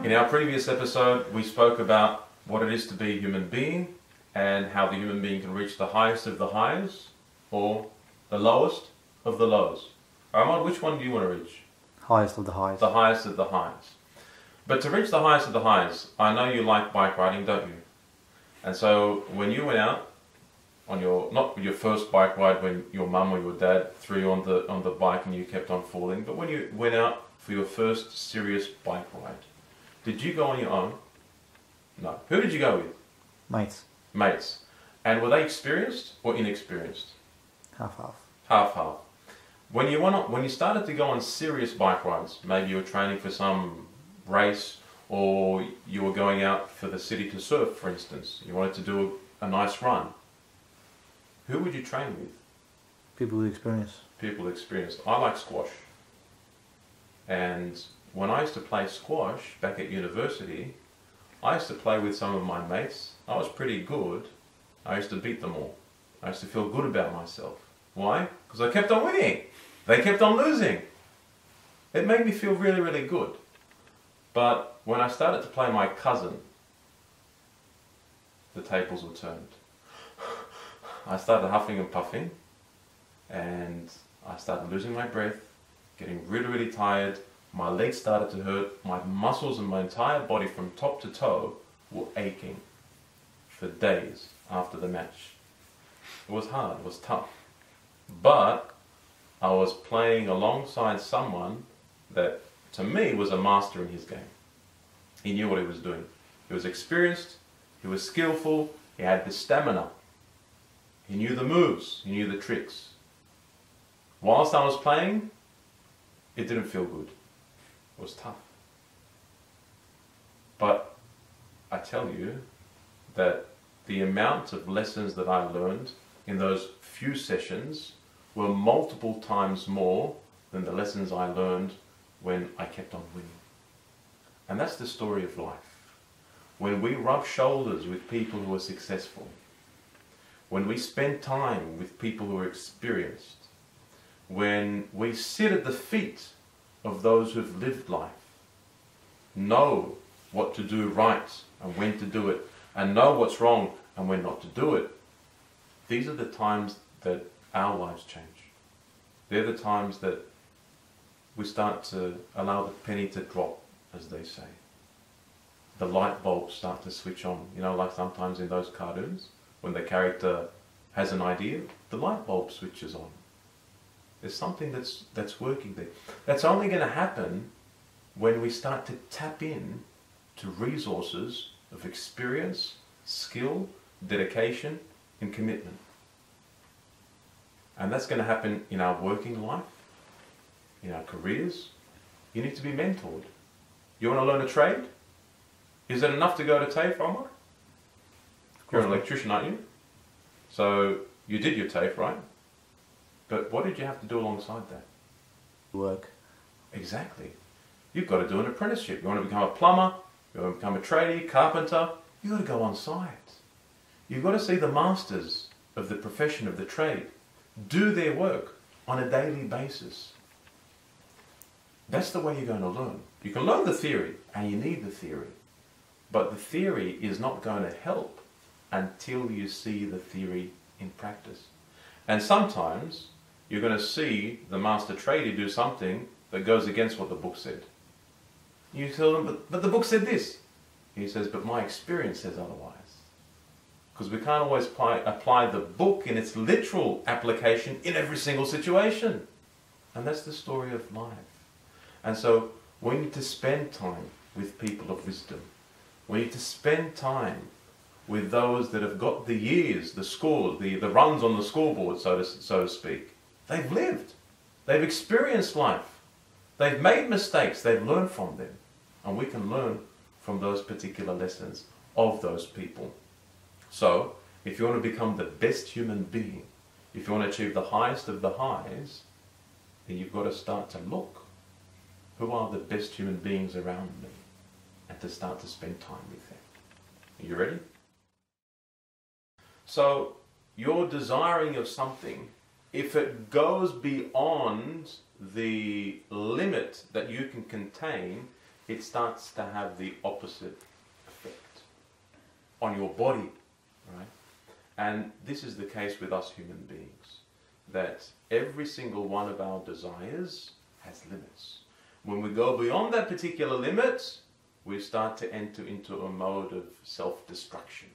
In our previous episode, we spoke about what it is to be a human being and how the human being can reach the highest of the highs or the lowest of the lows. Ahmad, which one do you want to reach? Highest of the highs. The highest of the highs. But to reach the highest of the highs, I know you like bike riding, don't you? And so when you went out on your, not your first bike ride when your mum or your dad threw you on the bike and you kept on falling, but when you went out for your first serious bike ride, did you go on your own? No. Who did you go with? Mates. Mates. And were they experienced or inexperienced? Half-half. Half-half. When you started to go on serious bike rides, maybe you were training for some race or you were going out for the city to surf, for instance. You wanted to do a nice run. Who would you train with? People with experience. People experienced. I like squash. And when I used to play squash back at university, I used to play with some of my mates. I was pretty good. I used to beat them all. I used to feel good about myself. Why? Because I kept on winning. They kept on losing. It made me feel really, really good. But when I started to play my cousin, the tables were turned. I started huffing and puffing, and I started losing my breath, getting really, really tired. My legs started to hurt. My muscles and my entire body from top to toe were aching for days after the match. It was hard, it was tough. But I was playing alongside someone that, to me, was a master in his game. He knew what he was doing. He was experienced, he was skillful, he had the stamina. He knew the moves, he knew the tricks. Whilst I was playing, it didn't feel good. It was tough. But I tell you that the amount of lessons that I learned in those few sessions were multiple times more than the lessons I learned when I kept on winning. And that's the story of life. When we rub shoulders with people who are successful, when we spend time with people who are experienced, when we sit at the feet of those who've lived life, know what to do right and when to do it, and know what's wrong and when not to do it, these are the times that our lives change. They're the times that we start to allow the penny to drop, as they say. The light bulbs start to switch on. You know, like sometimes in those cartoons, when the character has an idea, the light bulb switches on. There's something that's working there. That's only going to happen when we start to tap in to resources of experience, skill, dedication, and commitment. And that's going to happen in our working life, in our careers. You need to be mentored. You want to learn a trade? Is it enough to go to TAFE, Omar? You're an electrician, aren't you? So you did your TAFE, right? But what did you have to do alongside that? Work. Exactly. You've got to do an apprenticeship. You want to become a plumber, you want to become a tradie, carpenter, you've got to go on site. You've got to see the masters of the profession of the trade do their work on a daily basis. That's the way you're going to learn. You can learn the theory, and you need the theory. But the theory is not going to help until you see the theory in practice. And sometimes you're going to see the master trader do something that goes against what the book said. You tell them, but the book said this. He says, but my experience says otherwise. Because we can't always apply the book in its literal application in every single situation. And that's the story of life. And so we need to spend time with people of wisdom. We need to spend time with those that have got the years, the score, the runs on the scoreboard, so to speak. They've lived. They've experienced life. They've made mistakes. They've learned from them. And we can learn from those particular lessons of those people. So, if you want to become the best human being, if you want to achieve the highest of the highs, then you've got to start to look. Who are the best human beings around me? And to start to spend time with them. Are you ready? So, your desiring of something, if it goes beyond the limit that you can contain, it starts to have the opposite effect on your body, right? And this is the case with us human beings, that every single one of our desires has limits. When we go beyond that particular limit, we start to enter into a mode of self-destruction.